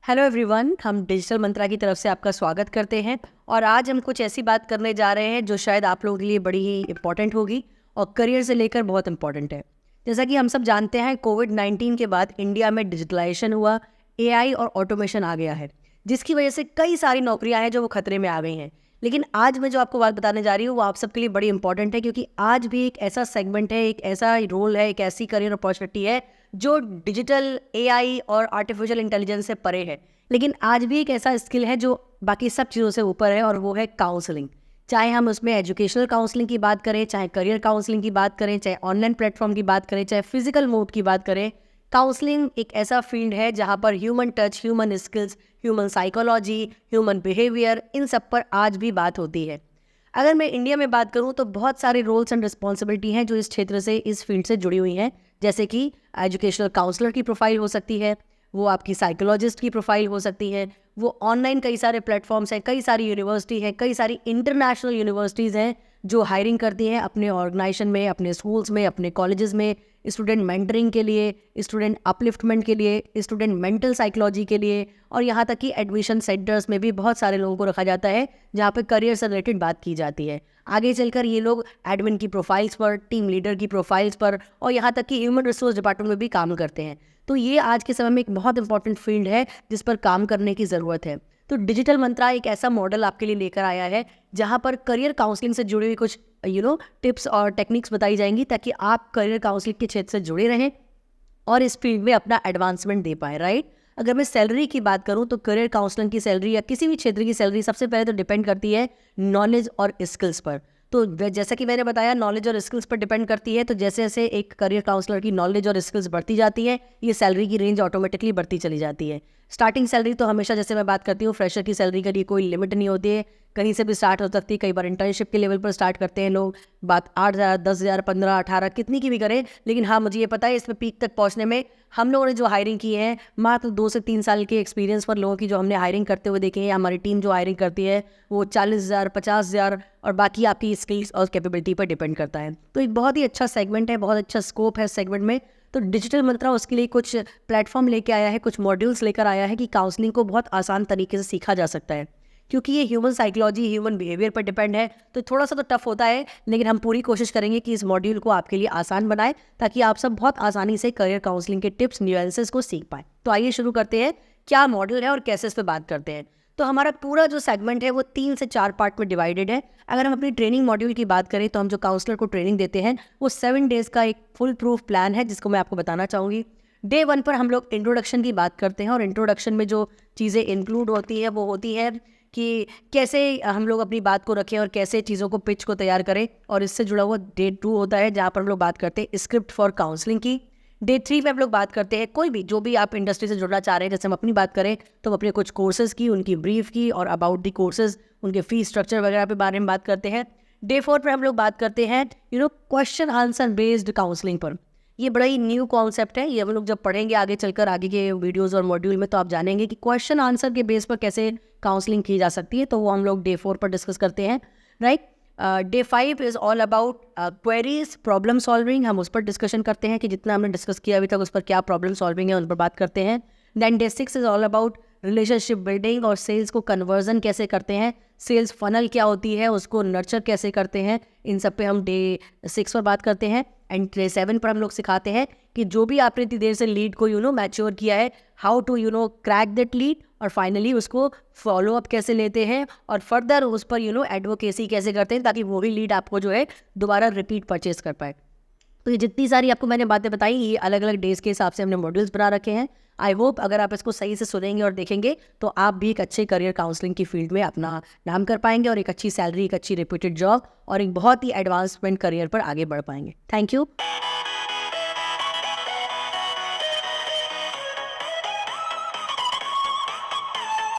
Hello everyone, हम digital मंत्रा की तरफ से आपका स्वागत करते हैं। और आज हम कुछ ऐसी बात करने जा रहे हैं जो शायद आप लोगों के लिए बड़ी ही इम्पॉर्टेंट होगी और करियर से लेकर बहुत इम्पॉर्टेंट है। जैसा कि हम सब जानते हैं, कोविड-19 के बाद इंडिया में डिजिटलाइजेशन हुआ, एआई और ऑटोमेशन आ गया है, जिसकी वजह से कई सारी नौकरियां हैं जो वो खतरे में आ गई हैं। लेकिन आज मैं जो आपको बात बताने जा रही हूँ वो आप सबके लिए बड़ी इंपॉर्टेंट है, क्योंकि आज भी एक ऐसा सेगमेंट है, एक ऐसा रोल है, एक ऐसी करियर अपॉर्चुनिटी है जो डिजिटल एआई और आर्टिफिशियल इंटेलिजेंस से परे है। लेकिन आज भी एक ऐसा स्किल है जो बाकी सब चीज़ों से ऊपर है, और वो है काउंसलिंग। चाहे हम उसमें एजुकेशनल काउंसलिंग की बात करें, चाहे करियर काउंसलिंग की बात करें, चाहे ऑनलाइन प्लेटफॉर्म की बात करें, चाहे फिजिकल मोड की बात करें, काउंसलिंग एक ऐसा फील्ड है जहाँ पर human touch, human skills, human psychology, human behaviour, इन सब पर आज भी बात होती है। अगर मैं इंडिया में बात करूं तो बहुत सारे रोल्स एंड रिस्पॉन्सिबिलिटी हैं जो इस क्षेत्र से, इस फील्ड से जुड़ी हुई हैं। जैसे कि एजुकेशनल काउंसलर की प्रोफाइल हो सकती है, वो आपकी साइकोलॉजिस्ट की प्रोफाइल हो सकती है, वो ऑनलाइन कई सारे प्लेटफॉर्म्स हैं, कई सारी यूनिवर्सिटी है, कई सारी इंटरनेशनल यूनिवर्सिटीज़ हैं जो हायरिंग करती हैं अपने ऑर्गेनाइजेशन में, अपने स्कूल्स में, अपने कॉलेजेस में, स्टूडेंट मेंटरिंग के लिए, स्टूडेंट अपलिफ्टमेंट के लिए, स्टूडेंट मेंटल साइकोलॉजी के लिए, और यहाँ तक कि एडमिशन सेंटर्स में भी बहुत सारे लोगों को रखा जाता है जहाँ पे करियर से रिलेटेड बात की जाती है। आगे चलकर ये लोग एडमिन की प्रोफाइल्स पर, टीम लीडर की प्रोफाइल्स पर, और यहाँ तक कि ह्यूमन रिसोर्स डिपार्टमेंट में भी काम करते हैं। तो ये आज के समय में एक बहुत इंपॉर्टेंट फील्ड है जिस पर काम करने की ज़रूरत है। तो डिजिटल मंत्रा एक ऐसा मॉडल आपके लिए लेकर आया है जहाँ पर करियर काउंसलिंग से जुड़ी हुई कुछ टिप्स और टेक्निक्स बताई जाएंगी, ताकि आप करियर काउंसलिंग के क्षेत्र से जुड़े रहें और इस फील्ड में अपना एडवांसमेंट दे पाए, राइट। अगर मैं सैलरी की बात करूं तो करियर काउंसलिंग की सैलरी या किसी भी क्षेत्र की सैलरी सबसे पहले तो डिपेंड करती है नॉलेज और स्किल्स पर। तो जैसा कि मैंने बताया, नॉलेज और स्किल्स पर डिपेंड करती है। तो जैसे जैसे एक करियर काउंसलर की नॉलेज और स्किल्स बढ़ती जाती है, ये सैलरी की रेंज ऑटोमेटिकली बढ़ती चली जाती है। स्टार्टिंग सैलरी तो हमेशा, जैसे मैं बात करती हूँ, फ्रेशर की सैलरी के लिए कोई लिमिट नहीं होती है, कहीं से भी स्टार्ट हो सकती है। कई बार इंटर्नशिप के लेवल पर स्टार्ट करते हैं लोग, बात 8,000, 10,000, 15, 18, कितनी की भी करें। लेकिन हाँ, मुझे ये पता है इसमें पीक तक पहुँचने में हम लोगों ने जो हायरिंग की है, मात्र 2 से 3 साल के एक्सपीरियंस पर लोगों की जो हमने हायरिंग करते हुए देखे हैं, हमारी टीम जो हायरिंग करती है वो 40,000, 50,000, और बाकी आपकी स्किल्स और कैपेबिलिटी पर डिपेंड करता है। तो एक बहुत ही अच्छा सेगमेंट है, बहुत अच्छा स्कोप है सेगमेंट में। तो डिजिटल मंत्रा उसके लिए कुछ प्लेटफॉर्म लेके आया है, कुछ मॉड्यूल्स लेकर आया है कि काउंसलिंग को बहुत आसान तरीके से सीखा जा सकता है। क्योंकि ये ह्यूमन साइकोलॉजी, ह्यूमन बिहेवियर पर डिपेंड है, तो थोड़ा सा तो टफ होता है। लेकिन हम पूरी कोशिश करेंगे कि इस मॉड्यूल को आपके लिए आसान बनाए, ताकि आप सब बहुत आसानी से करियर काउंसलिंग के टिप्स, न्यूएंसेस को सीख पाएँ। तो आइए शुरू करते हैं, क्या मॉडल है और कैसे इस पर बात करते हैं। तो हमारा पूरा जो सेगमेंट है वो 3 से 4 पार्ट में डिवाइडेड है। अगर हम अपनी ट्रेनिंग मॉड्यूल की बात करें तो हम जो काउंसलर को ट्रेनिंग देते हैं वो 7 डेज का एक फुल प्रूफ प्लान है, जिसको मैं आपको बताना चाहूँगी। डे 1 पर हम लोग इंट्रोडक्शन की बात करते हैं, और इंट्रोडक्शन में जो चीज़ें इंक्लूड होती है वो होती है कि कैसे हम लोग अपनी बात को रखें और कैसे चीज़ों को, पिच को तैयार करें। और इससे जुड़ा हुआ डे 2 होता है, जहाँ पर हम लोग बात करते हैं स्क्रिप्ट फॉर काउंसलिंग की। डे 3 में हम लोग बात करते हैं कोई भी, जो भी आप इंडस्ट्री से जुड़ना चाह रहे हैं। जैसे हम अपनी बात करें तो हम अपने कुछ कोर्सेज़ की, उनकी ब्रीफ की, और अबाउट दी कोर्सेज़, उनके फीस स्ट्रक्चर वगैरह पे बारे में बात करते हैं। डे 4 पर हम लोग बात करते हैं क्वेश्चन आंसर बेस्ड काउंसलिंग पर। ये बड़ा ही न्यू कॉन्सेप्ट है, ये हम लोग जब पढ़ेंगे आगे चलकर, आगे के वीडियोज़ और मॉड्यूल में, तो आप जानेंगे कि क्वेश्चन आंसर के बेस पर कैसे काउंसलिंग की जा सकती है। तो वो हम लोग डे 4 पर डिस्कस करते हैं, right. Day 5 is all about queries, problem solving. हम उस पर डिस्कशन करते हैं कि जितना हमने डिस्कस किया अभी तक उस पर क्या प्रॉब्लम सॉल्विंग है, उन पर बात करते हैं। Then day 6 is all about relationship building और सेल्स को कन्वर्जन कैसे करते हैं, सेल्स फनल क्या होती है, उसको नर्चर कैसे करते हैं, इन सब पे हम डे 6 पर बात करते हैं। एंड डे 7 पर हम लोग सिखाते हैं कि जो भी आपने इतनी देर से लीड को मैच्योर किया है, how to crack that lead, और फाइनली उसको फॉलो अप कैसे लेते हैं, और फर्दर उस पर एडवोकेसी कैसे करते हैं, ताकि वही लीड आपको जो है दोबारा रिपीट परचेज कर पाए। तो ये जितनी सारी आपको मैंने बातें बताई, ये अलग अलग डेज के हिसाब से हमने मॉड्यूल्स बना रखे हैं। आई होप अगर आप इसको सही से सुनेंगे और देखेंगे तो आप भी एक अच्छे करियर काउंसलिंग की फील्ड में अपना नाम कर पाएंगे, और एक अच्छी सैलरी, एक अच्छी रेप्यूटेड जॉब, और एक बहुत ही एडवांसमेंट करियर पर आगे बढ़ पाएंगे। Thank you.